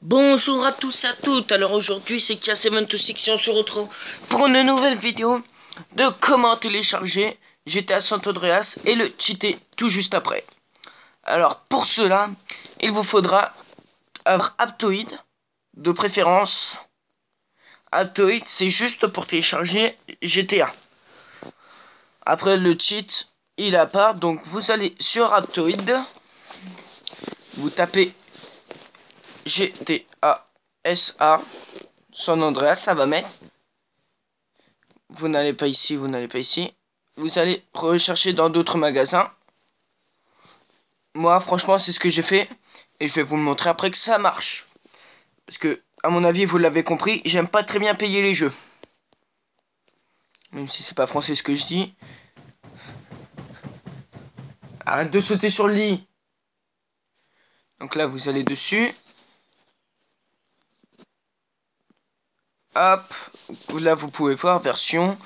Bonjour à tous et à toutes. Alors aujourd'hui c'est Kia726 et on se retrouve pour une nouvelle vidéo de comment télécharger GTA San Andreas et le cheater tout juste après. Alors pour cela, il vous faudra avoir Aptoide, de préférence. Aptoide c'est juste pour télécharger GTA. Après le cheat il a pas, donc vous allez sur Aptoide, vous tapez GTA SA San Andreas, ça va mettre. Vous n'allez pas ici, vous n'allez pas ici. Vous allez rechercher dans d'autres magasins. Moi, franchement, c'est ce que j'ai fait. Et je vais vous le montrer après que ça marche. Parce que, à mon avis, vous l'avez compris, j'aime pas très bien payer les jeux. Même si c'est pas français ce que je dis. Arrête de sauter sur le lit. Donc là, vous allez dessus. Hop. Là, vous pouvez voir version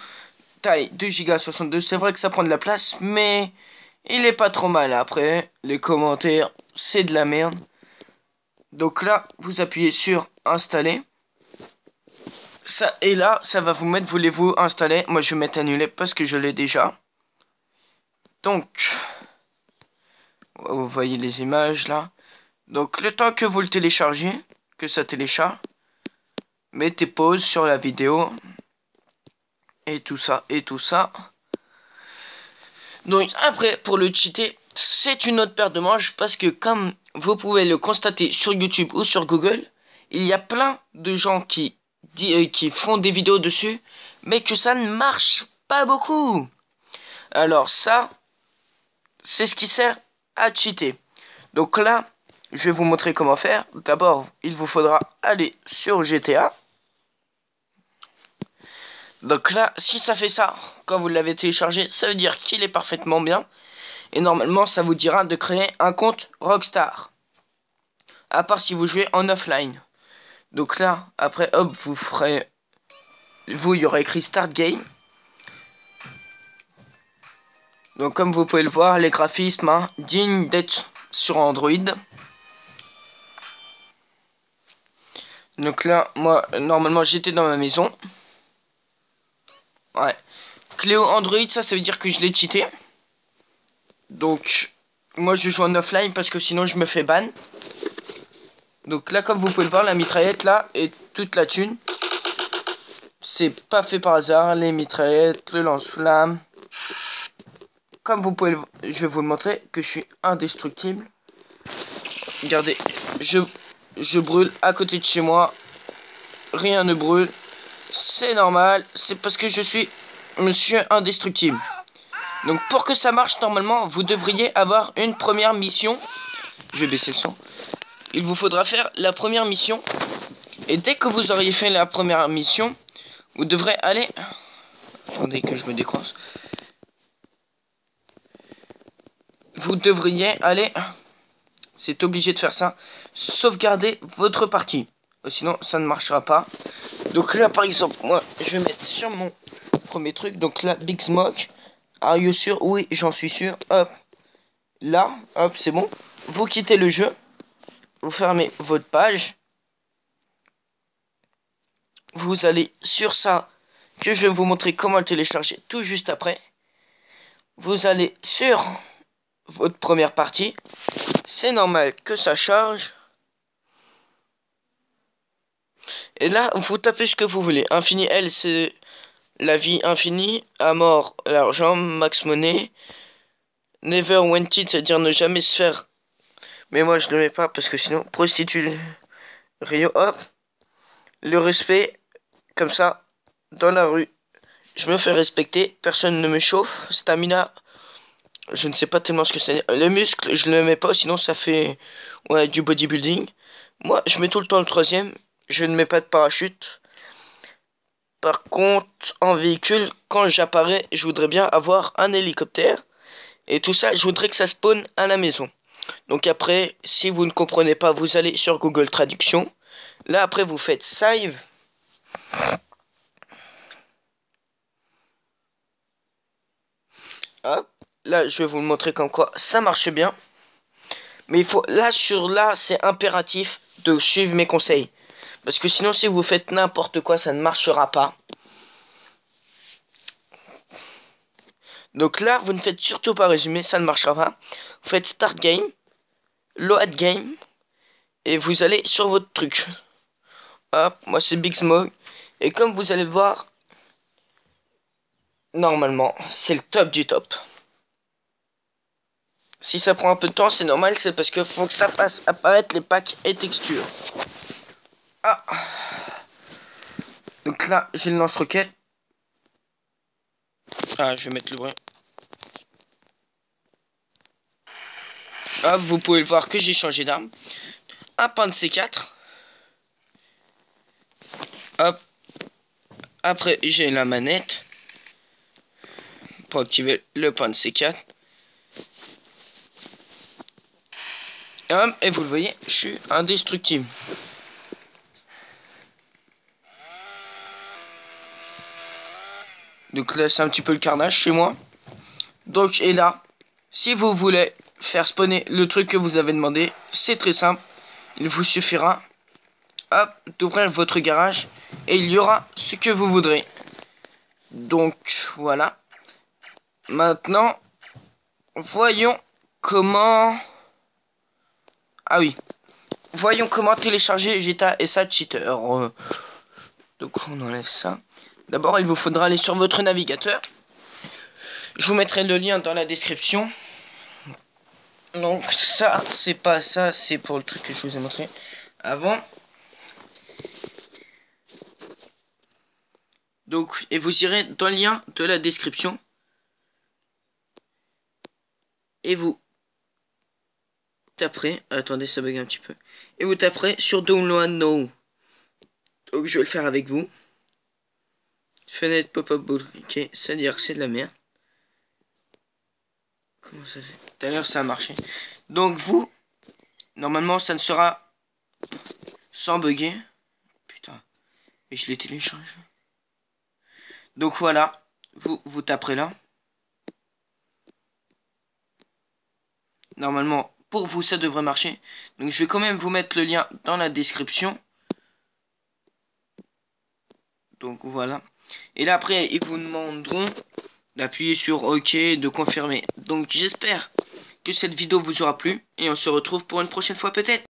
taille 2 Go 62. C'est vrai que ça prend de la place, mais il est pas trop mal. Après, les commentaires, c'est de la merde. Donc là, vous appuyez sur installer. Ça, et là, ça va vous mettre, voulez-vous installer? Moi, je vais mettre annuler parce que je l'ai déjà. Donc, vous voyez les images là. Donc, le temps que vous le téléchargez, que ça télécharge, mettez pause sur la vidéo. Et tout ça, et tout ça. Donc, après, pour le cheater, c'est une autre paire de manches parce que comme vous pouvez le constater sur YouTube ou sur Google, il y a plein de gens qui font des vidéos dessus, mais que ça ne marche pas beaucoup. Alors ça, c'est ce qui sert à cheater. Donc là, je vais vous montrer comment faire. D'abord, il vous faudra aller sur GTA. Donc là, si ça fait ça, quand vous l'avez téléchargé, ça veut dire qu'il est parfaitement bien. Et normalement, ça vous dira de créer un compte Rockstar. À part si vous jouez en offline. Donc là, après, hop, vous ferez... Vous, il y aura écrit Start Game. Donc comme vous pouvez le voir, les graphismes, hein, dignes d'être sur Android. Donc là, moi, normalement, j'étais dans ma maison. Ouais. Cléo Android, ça veut dire que je l'ai cheaté. Donc, moi, je joue en offline parce que sinon, je me fais ban. Donc là, comme vous pouvez le voir, la mitraillette, là, est toute la thune. C'est pas fait par hasard, les mitraillettes, le lance-flamme. Comme vous pouvez je vais vous le montrer que je suis indestructible. Regardez, je brûle à côté de chez moi. Rien ne brûle. C'est normal, c'est parce que je suis monsieur indestructible. Donc pour que ça marche normalement, vous devriez avoir une première mission. Je vais baisser le son. Il vous faudra faire la première mission. Et dès que vous auriez fait la première mission, vous devrez aller... Attendez que je me décoince. Vous devriez aller... C'est obligé de faire ça. Sauvegarder votre partie. Sinon, ça ne marchera pas. Donc là, par exemple, moi, je vais mettre sur mon premier truc. Donc là, Big Smoke. Are you sûr? Oui, j'en suis sûr. Hop. Là, hop, c'est bon. Vous quittez le jeu. Vous fermez votre page. Vous allez sur ça, que je vais vous montrer comment le télécharger tout juste après. Vous allez sur votre première partie. C'est normal que ça charge. Et là, vous tapez ce que vous voulez. Infini L, c'est la vie infinie. À mort, l'argent. Max money. Never wanted, c'est-à-dire ne jamais se faire. Mais moi, je le mets pas parce que sinon, prostitue. Rio, hop. Le respect, comme ça, dans la rue. Je me fais respecter. Personne ne me chauffe. Stamina. Je ne sais pas tellement ce que c'est. Les muscles, je ne le mets pas, sinon ça fait ouais, du bodybuilding. Moi, je mets tout le temps le troisième. Je ne mets pas de parachute. Par contre, en véhicule, quand j'apparais, je voudrais bien avoir un hélicoptère. Et tout ça, je voudrais que ça spawn à la maison. Donc après, si vous ne comprenez pas, vous allez sur Google Traduction. Là, après, vous faites Save. Hop. Là, je vais vous le montrer comme quoi ça marche bien. Mais il faut, là, c'est impératif de suivre mes conseils. Parce que sinon, si vous faites n'importe quoi, ça ne marchera pas. Donc là, vous ne faites surtout pas résumer, ça ne marchera pas. Vous faites Start Game, Load Game, et vous allez sur votre truc. Hop, moi c'est Big Smog. Et comme vous allez le voir, normalement, c'est le top du top. Si ça prend un peu de temps, c'est normal, c'est parce que faut que ça fasse apparaître les packs et textures. Ah. Donc là, j'ai le lance-roquette. Ah, je vais mettre le bruit. Hop, vous pouvez le voir que j'ai changé d'arme. Un pain de C4. Hop. Après, j'ai la manette pour activer le pain de C4. Hop, et vous le voyez, je suis indestructible. Donc là, c'est un petit peu le carnage chez moi. Donc, et là, si vous voulez faire spawner le truc que vous avez demandé, c'est très simple. Il vous suffira, hop, d'ouvrir votre garage et il y aura ce que vous voudrez. Donc, voilà. Maintenant, voyons comment... Ah oui. Voyons comment télécharger GTA SA Cheater. Donc, on enlève ça. D'abord, il vous faudra aller sur votre navigateur. Je vous mettrai le lien dans la description. Donc ça, c'est pas ça, c'est pour le truc que je vous ai montré avant. Donc, et vous irez dans le lien de la description. Et vous taperez, attendez, ça bug un petit peu. Et vous taperez sur Download Now. Donc je vais le faire avec vous. Fenêtre pop-up ok, ça veut dire que c'est de la merde. Comment ça fait? Tout à l'heure ça a marché. Donc vous, normalement ça ne sera sans bugger. Putain, et je l'ai téléchargé. Donc voilà, vous taperez là. Normalement, pour vous, ça devrait marcher. Donc je vais quand même vous mettre le lien dans la description. Donc voilà. Et là après, ils vous demanderont d'appuyer sur OK, de confirmer. Donc j'espère que cette vidéo vous aura plu. Et on se retrouve pour une prochaine fois peut-être.